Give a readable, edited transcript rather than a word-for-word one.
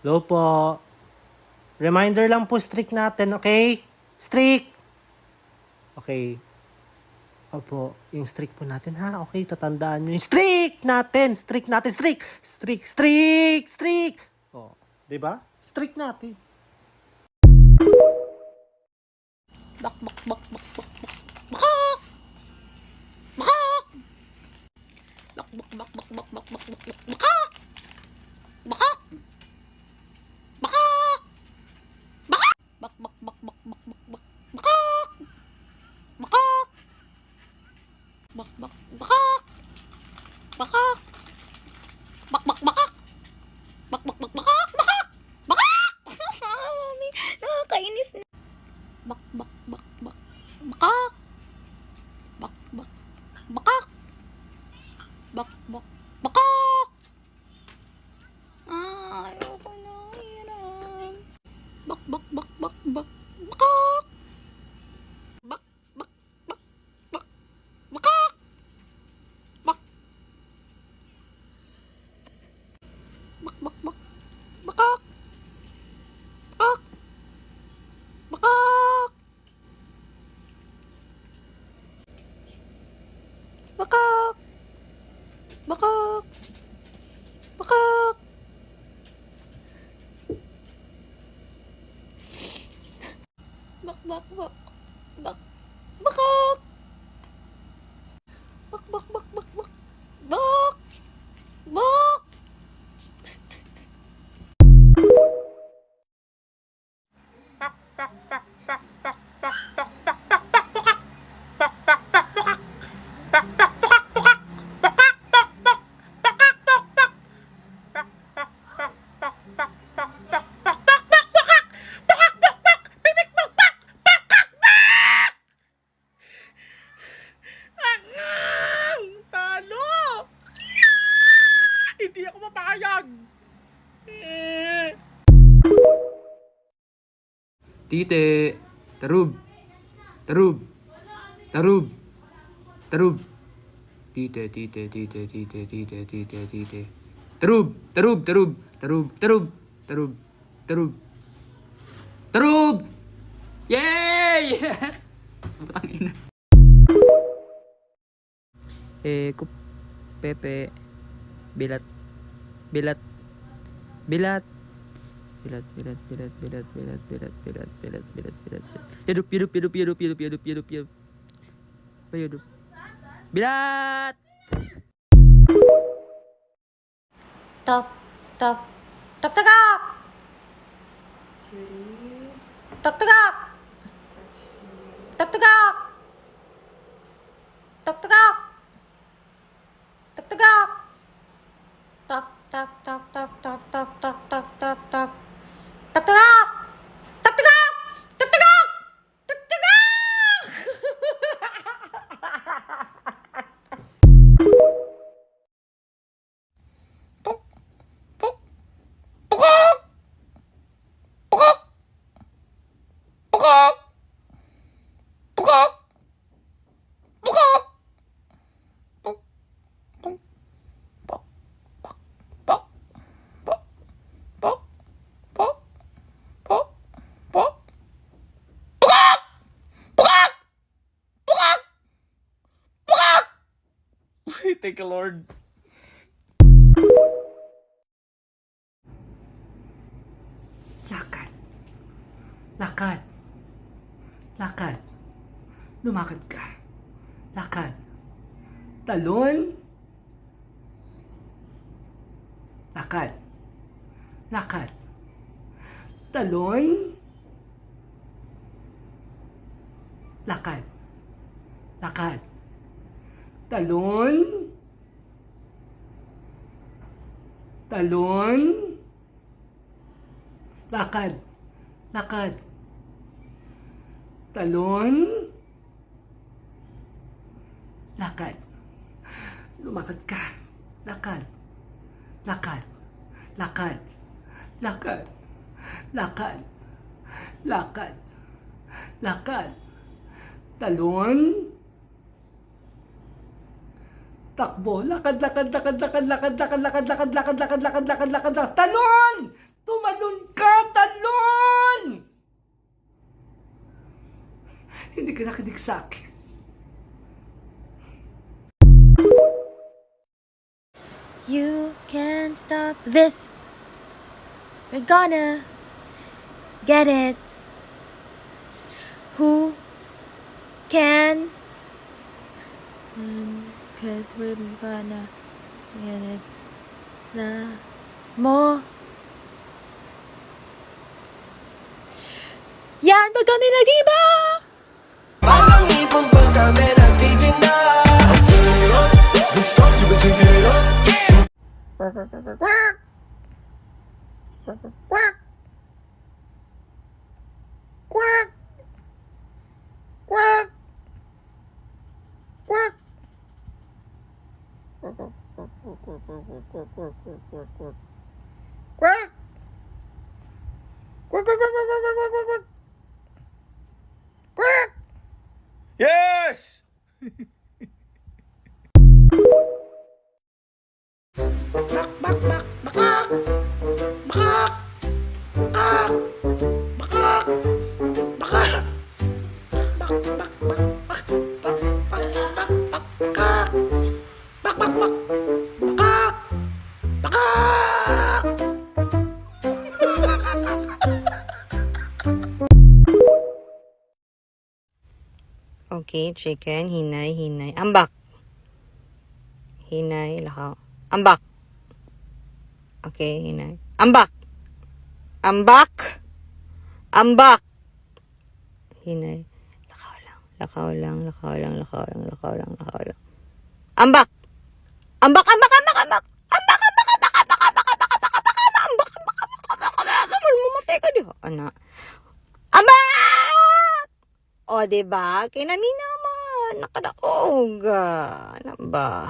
Hello po. Reminder lang po, strict natin, okay? Strict! Okay. Opo, yung strict po natin, ha? Okay, tatandaan nyo yung strict natin! Strict natin! Strict! Strict! Strict! Strict! Oh, di ba? Strict natin. Bak bak bak bak bak bak. Bakak! Bakak! Bak bak bak bak bak bak bak bak bak. Bakak! Bakak! Bakak! Bakak! Bak bak bak bak bak bak bak. Bakak! Bakak! Bak bak bakak! Bakak! Bak bak bakak! Bak bak bak bakak! Bakak! Bakak! Mami, nakakainis na. Bak bak bak bak. Bakak! Bak bak bakak! Bak bak bakak! Ayoko na, hirap. Bak bak bak bak bak. Bakak! Bak bak bak bak. Bakak! Bak bak bak bak. Bakak! Bakak! Bakak! Bakak! Bakak! Bakak! Bak bak bak. Bak bakak! Bak bak bak bak bak. Bak! Bak! Talo! Hindi ako mapayag! Tite, tarub, tarub, tarub, tarub. Tite, tite, tite, tite, tite, tite, tite. Tarub, tarub, tarub, tarub, tarub, tarub, tarub. Tarub! Yay! Putang ina. Kup, Pepe, bilat, bilat, bilat. Bilat, bilat, bilat, bilat, bilat, bilat, bilat, bilat, bilat, bilat. Hidup, hidup, hidup, hidup, hidup, hidup, hidup, hidup. Apa hidup? Bilat! Tok tok tok tokak. Tok tokak. Tok tokak. Tok tokak. Tok tokak. Tok tok tok tok tok tok tok tok tok tok. Tok tokak. Tok tokak. Tok tokak. Tok tokak. Thank you, Lord. Lakad. Lakad. Lakad. Lumakad ka. Lakad. Talon. Lakad. Lakad. Talon. Lakad. Lakad. Talon. Talon. Lakad. Lakad. Talon. Lakad. Lumakad ka. Lakad. Lakad. Lakad. Lakad. Lakad. Lakad. Lakad. Talon. Takbo. Lakad, lakad, lakad, lakad, lakad, lakad, lakad, lakad, lakad, lakad, lakad, lakad, lakad, lakad. Talon! Tumalon ka! Talon! Hindi ka nakinig sa akin. You can't stop this. We're gonna get it. Who can? Cause we're gonna get it. Na mo. Yan ba kami nag-iba? Parang ipon pa kami nagtitinda. This talk you been drinking it up. Yes! Okay, chicken, hinay, hinay. Ambak. Hinay, lakaw. Ambak. Okay, hinay. Ambak. Ambak. Ambak. Hinay. Lakaw lang. Lakaw lang, lakaw lang, lakaw lang, lakaw lang, lakaw lang. Ambak. Ambak, ambak, ambak, ambak. Ambak, ambak, ambak, ambak, ambak, ambak, ambak, ambak, ambak, ambak, ambak, ambak, mamatay ka diha, anak. Ambak! O, diba? Kinami naman. Nakadaog. Ano ba?